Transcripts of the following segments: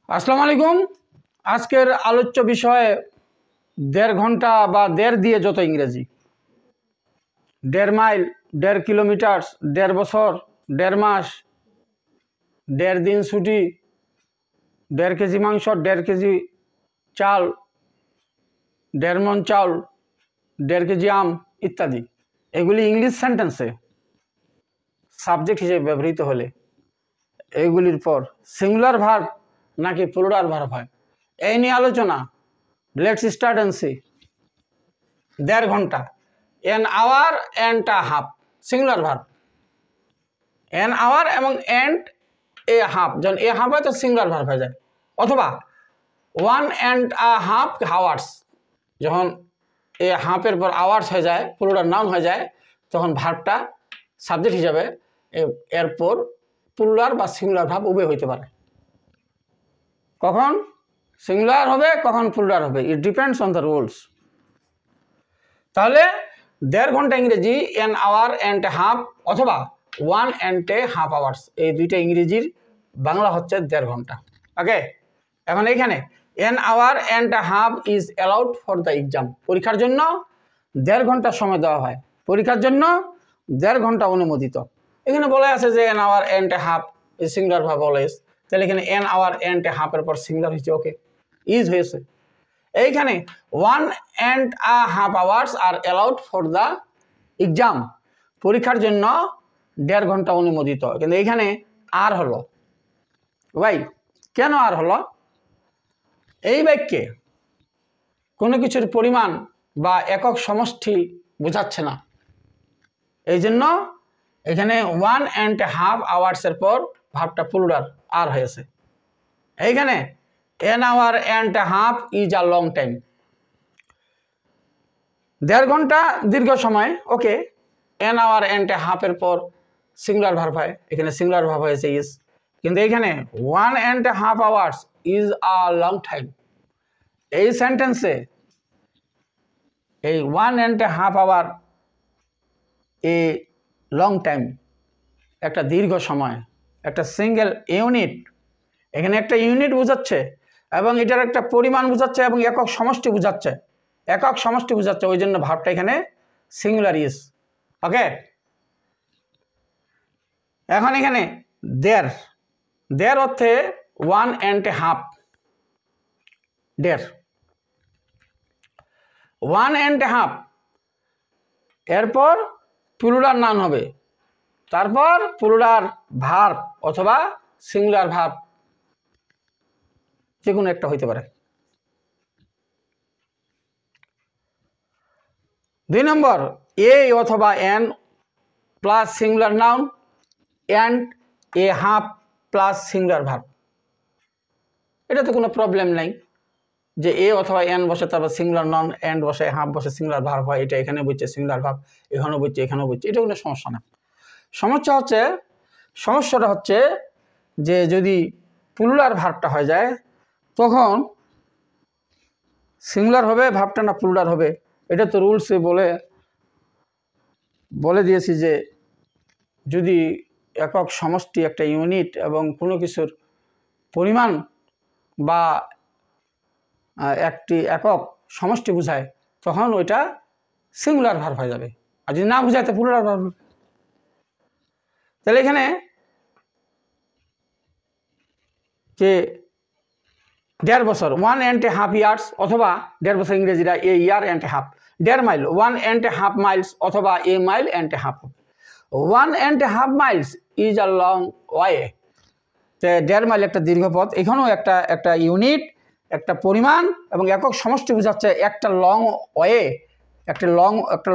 আসসালামু আলাইকুম। আজকের আলোচ্য বিষয় দেড় ঘন্টা বা দেড় দিয়ে যত ইংরেজি। দেড় মাইল, দেড় কিলোমিটার, দেড় বছর, দেড় মাস, দেড় দিন ছুটি, দেড় কেজি মাংস, দেড় কেজি চাল, দেড় মণ চাউল, দেড় কেজি আম ইত্যাদি। এগুলি ইংলিশ সেন্টেন্সে সাবজেক্ট হিসেবে ব্যবহৃত হলে এইগুলির পর সিঙ্গুলার ভার্ব নাকি প্লুরাল ভার্ব হয় এই নিয়ে আলোচনা। Let's start and see. দেড় ঘন্টা, an hour and a half, singular verb. An hour এবং অ্যান্ড এ হাফ, যখন এ হাফ হয় তো সিঙ্গুলার ভার্ব হয়ে যায়। অথবা one and a half hours, যখন এ হাফের পর আওয়ার্স হয়ে যায়, প্লুরাল নাউন হয়ে যায়, তখন ভার্বটা সাবজেক্ট হিসাবে এরপর প্লুরাল বা সিঙ্গুলার ভার্ব উভয় হইতে পারে। কখন সিঙ্গুলার হবে, কখন প্লুরাল হবে, it depends on the rules. তাহলে দেড় ঘন্টা ইংরেজি an hour and a half অথবা one and a half hours, এই দুইটা ইংরেজির বাংলা হচ্ছে দেড় ঘন্টা। ওকে, এখন এইখানে an hour and a half is allowed for the exam, পরীক্ষার জন্য দেড় ঘন্টা সময় দেওয়া হয়, পরীক্ষার জন্য দেড় ঘন্টা অনুমোদিত। এখানে বলা আছে যে an hour and a half is singular verb always, তাহলে এখানে এন আওয়ার অ্যান্ড এ হাফের পর সিঙ্গুলার হয়েছে, ওকে ইজ হয়েছে। এইখানে one and a half hours R allowed for the exam, পরীক্ষার জন্য দেড় ঘন্টা অনুমোদিত, কিন্তু এইখানে আর হলো ভাই, কেন আর হলো? এই বাক্যে কোনো কিছুর পরিমাণ বা একক সমষ্টি বোঝাচ্ছে না, এই জন্য এখানে ওয়ান অ্যান্ড হাফ আওয়ার্সের পর ভাবটা প্লুরাল আর হয়েছে। এইখানে an hour and half is a long time, দেড় ঘন্টা দীর্ঘ সময়, ওকে। এন আওয়ার অ্যান্ড হাফের পর সিঙ্গুলার ভার্ব হয়, এখানে সিঙ্গুলার ভার্ব হয়েছে ইজ, কিন্তু এখানে one and half hours is a long time. এই সেন্টেন্সে এই one and half hour a long time, একটা দীর্ঘ সময়, একটা সিঙ্গেল ইউনিট, এখানে একটা ইউনিট বোঝাচ্ছে এবং এটার একটা পরিমাণ বোঝাচ্ছে এবং একক সমষ্টি বোঝাচ্ছে, একক সমষ্টি বোঝাচ্ছে, ওই জন্য ভাবটা এখানে সিঙ্গুলার ইজ। ওকে, এখন এখানে দেড়, দেড় অর্থে ওয়ান অ্যান্ড এ হাফ, দেড় ওয়ান অ্যান্ড এ হাফ, এরপর প্লুরাল নাউন হবে, তারপর প্লুরাল ভার্ব অথবা সিঙ্গুলার ভার্ব, যে কোনো একটা হইতে পারে। 2 নম্বর, এ অথবা N plus singular noun and a half plus singular verb, এটাতে কোনো প্রবলেম নাই যে এ অথবা এন বসে তারপর সিঙ্গুলার নাউন এন্ড বসে হাফ বসে সিঙ্গুলার ভার্ব হয়, এটা এখানে বুঝছে সিঙ্গুলার ভার্ব, এখানেও বুঝছে এখানেও বুঝছে, এটা কোনো সমস্যা না। সমস্যাটা হচ্ছে যে যদি প্লুরাল ভার্বটা হয়ে যায় তখন সিঙ্গুলার হবে ভার্বটা না প্লুরাল হবে, এটা তো রুলসে বলে দিয়েছি যে যদি একক সমষ্টি একটা ইউনিট এবং কোনো কিছুর পরিমাণ বা একটি একক সমষ্টি বোঝায় তখন ওইটা সিঙ্গুলার ভার্ব হয়ে যাবে, আর যদি না বোঝায় তো প্লুরাল ভার্ব। তাহলে এখানে যে দেড় বছর one and a half years অথবা দেড় বছর ইংরেজিরা a year and a half, দেড় mile one and a half miles অথবা a mile and a half, one and a half miles is a long way, দেড় মাইল একটা দীর্ঘ পথ, এখানেও একটা ইউনিট, একটা পরিমাণ এবং একক সমষ্টি বোঝাচ্ছে, একটা লং ওয়ে, একটা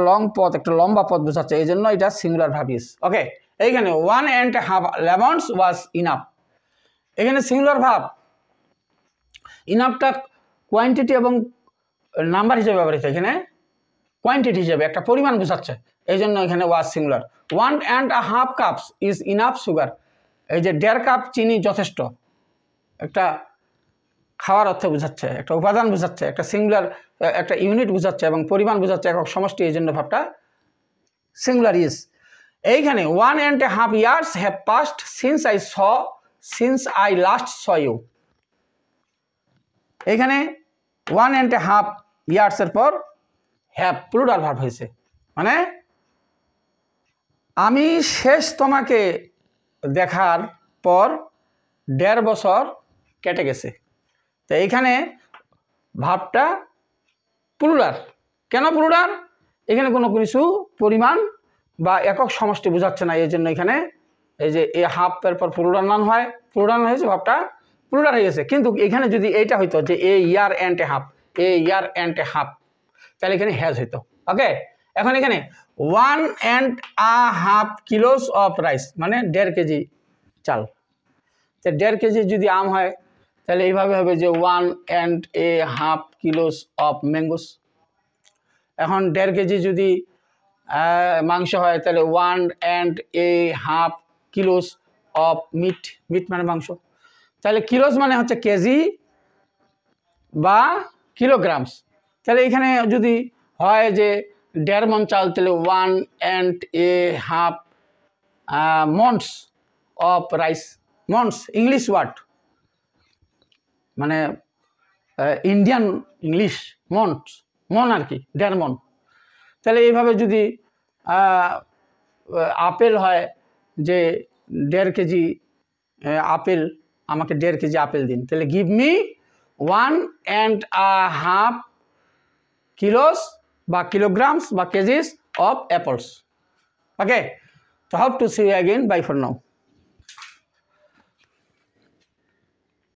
লং পথ, একটা লম্বা পথ বোঝাচ্ছে, এই জন্য এটা সিঙ্গুলার ভার্ব ইজ। ওকে, এইখানে one and half lemons was enough, এখানে সিঙ্গুলার ভার্ব, ইনাফটা কোয়ান্টিটি এবং নাম্বার হিসেবে ব্যবহৃত, এখানে কোয়ান্টিটি হিসেবে একটা পরিমাণ বোঝাচ্ছে, এই জন্য এখানে was singular. One and a half cups is enough sugar, এই যে দেড় কাপ চিনি যথেষ্ট, একটা খাওয়ার অর্থে বোঝাচ্ছে, একটা উপাদান বোঝাচ্ছে, একটা সিঙ্গুলার একটা ইউনিট বোঝাচ্ছে এবং পরিমাণ বোঝাচ্ছে, একক সমষ্টি, এই জন্য ভাবটা সিঙ্গুলার ইজ। এইখানে one and a half years have passed since I last saw you, এখানে 1.5 ইয়ার্সের পর হ্যাভ প্লুরাল ভার্ব হয়েছে, মানে আমি শেষ তোমাকে দেখার পর 1.5 বছর কেটে গেছে। তো এইখানে ভাবটা প্লুরাল। কেন প্লুরাল? এখানে কোনো কিছু পরিমাণ বা একক সমষ্টি বোঝাচ্ছে না, এই জন্য এখানে এই যে এ হাফের পর প্লুরাল নাউন হয়, প্লুরাল হয়েছে, ভাবটা প্লুরাল হয়ে গেছে। কিন্তু এখানে যদি এইটা হইতো যে a year and a half, a year and a half, তাহলে এখানে হ্যাজ হইতো। ওকে, এখন এখানে 1.5 কিলোস অফ রাইস, মানে 1.5 কেজি চাল। তো 1.5 কেজি যদি আম হয় তাহলে এইভাবে হবে যে 1.5 কিলোস অফ ম্যাঙ্গোস। এখন 1.5 কেজি যদি মাংস হয় তাহলে 1.5 কিলোস অফ মিট, মিট মানে মাংস। তাহলে কিলোস মানে হচ্ছে কেজি বা কিলোগ্রামস। তাহলে এখানে যদি হয় যে 1.5 মণ চাল, তাহলে 1.5 মন্স অফ রাইস। মন্স ইংলিশ ওয়ার্ড, মানে ইন্ডিয়ান ইংলিশ, মন্স, মন আর কি, 1.5 মণ। তাহলে এইভাবে যদি আপেল হয় যে 1.5 কেজি আপেল, আমাকে 1.5 কেজি আপেল দিন, তাহলে গিভ মি 1.5 কিলোস বা kilograms বা kgs of apples. Okay, so hope to see you again. Bye for now.